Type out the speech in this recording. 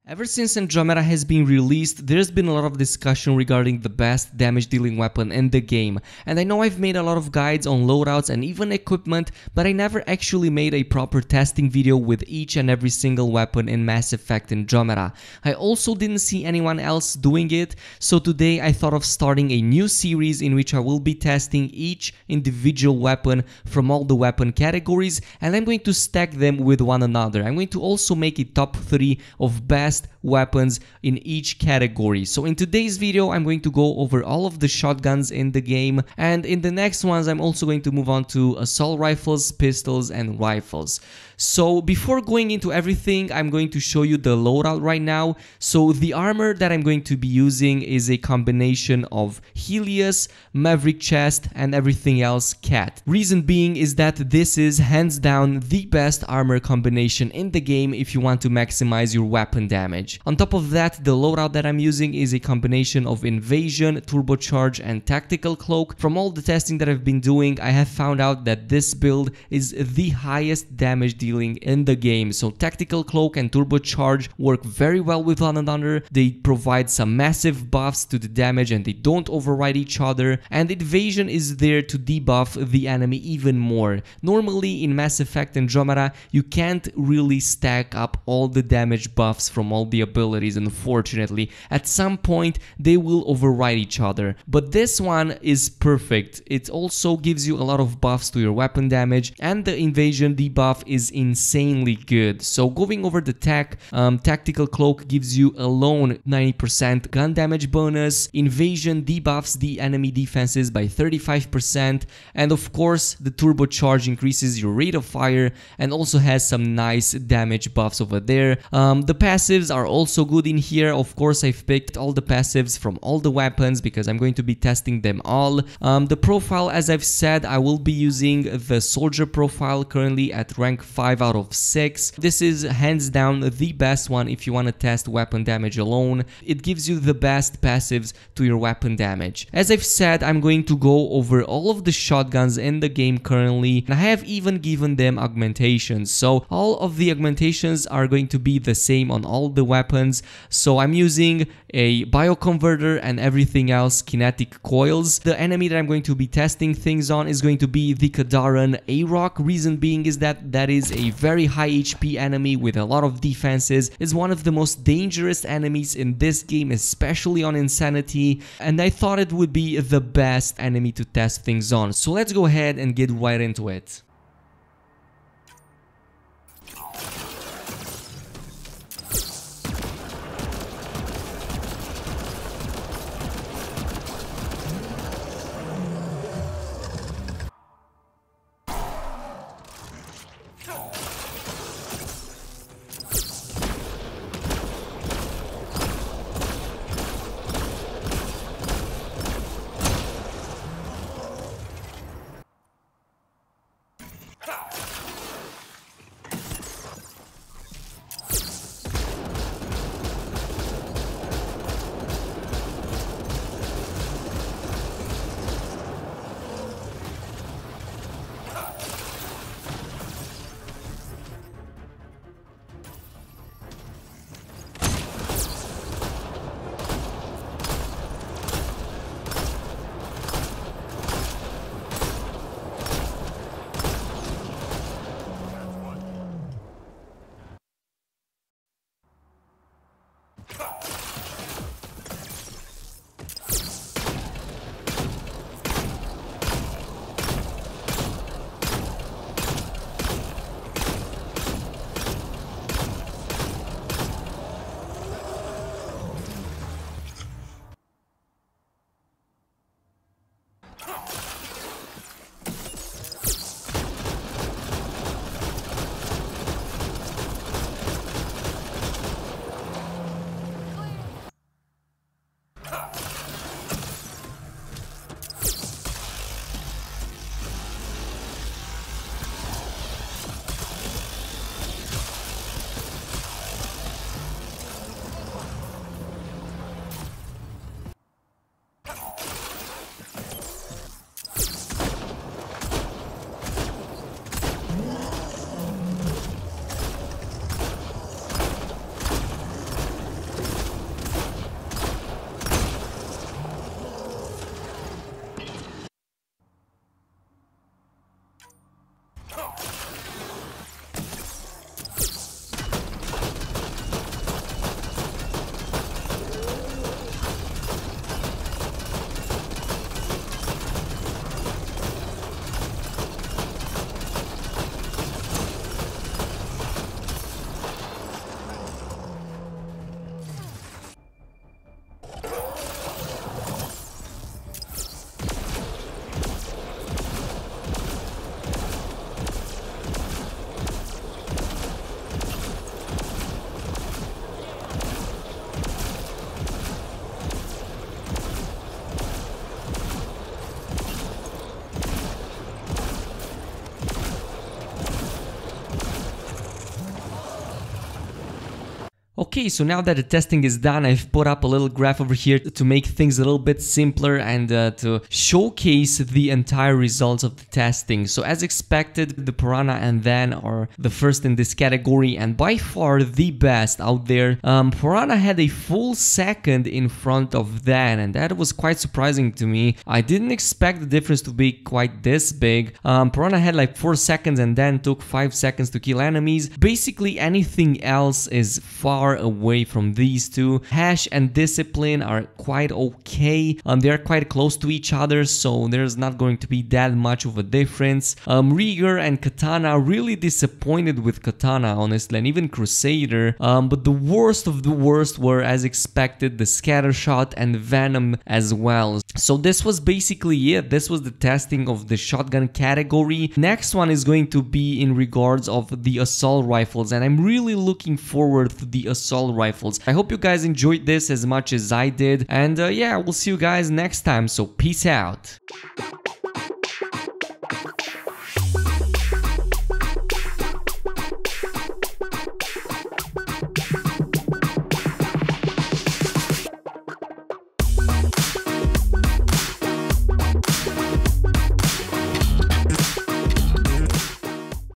Ever since Andromeda has been released, there's been a lot of discussion regarding the best damage dealing weapon in the game, and I know I've made a lot of guides on loadouts and even equipment, but I never actually made a proper testing video with each and every single weapon in Mass Effect Andromeda. I also didn't see anyone else doing it, so today I thought of starting a new series in which I will be testing each individual weapon from all the weapon categories, and I'm going to stack them with one another. I'm going to also make a top 3 of best weapons in each category. So in today's video I'm going to go over all of the shotguns in the game, and in the next ones I'm also going to move on to assault rifles, pistols and rifles. So before going into everything, I'm going to show you the loadout right now. So the armor that I'm going to be using is a combination of Helios, Maverick Chest and everything else Cat. Reason being is that this is hands down the best armor combination in the game if you want to maximize your weapon damage. On top of that, the loadout that I'm using is a combination of Invasion, Turbocharge and Tactical Cloak. From all the testing that I've been doing, I have found out that this build is the highest damage dealing in the game. So Tactical Cloak and Turbocharge work very well with one another. They provide some massive buffs to the damage and they don't override each other, and Invasion is there to debuff the enemy even more. Normally in Mass Effect Andromeda you can't really stack up all the damage buffs from all the abilities, unfortunately. At some point they will override each other, but this one is perfect. It also gives you a lot of buffs to your weapon damage, and the Invasion debuff is insanely good. So going over the Tactical Cloak gives you alone 90% gun damage bonus. Invasion debuffs the enemy defenses by 35%, and of course the Turbocharge increases your rate of fire and also has some nice damage buffs over there. The passives are also good in here. Of course I've picked all the passives from all the weapons because I'm going to be testing them all. The profile, as I've said, I will be using the soldier profile currently at rank 5 out of 6. This is hands down the best one if you want to test weapon damage alone. It gives you the best passives to your weapon damage. As I've said, I'm going to go over all of the shotguns in the game currently, and I have even given them augmentations. So all of the augmentations are going to be the same on all the weapons. So I'm using a bioconverter and everything else kinetic coils. The enemy that I'm going to be testing things on is going to be the Kadaran A-Rock. Reason being is that that is a very high HP enemy with a lot of defenses. It's one of the most dangerous enemies in this game, especially on Insanity, and I thought it would be the best enemy to test things on. So let's go ahead and get right into it. Okay, so now that the testing is done, I've put up a little graph over here to make things a little bit simpler and to showcase the entire results of the testing. So as expected, the Piranha and Then are the first in this category and by far the best out there. Piranha had a full second in front of Then, and that was quite surprising to me. I didn't expect the difference to be quite this big. Piranha had like 4 seconds and Then took 5 seconds to kill enemies. Basically anything else is far away from these two. Hash and Discipline are quite okay. They are quite close to each other, so there's not going to be that much of a difference. Rieger and Katana, really disappointed with Katana honestly, and even Crusader. But the worst of the worst were, as expected, the Scattershot and Venom as well. So this was basically it. This was the testing of the shotgun category. Next one is going to be in regards of the assault rifles, and I'm really looking forward to the assault rifles. I hope you guys enjoyed this as much as I did, and yeah, we'll see you guys next time, so peace out.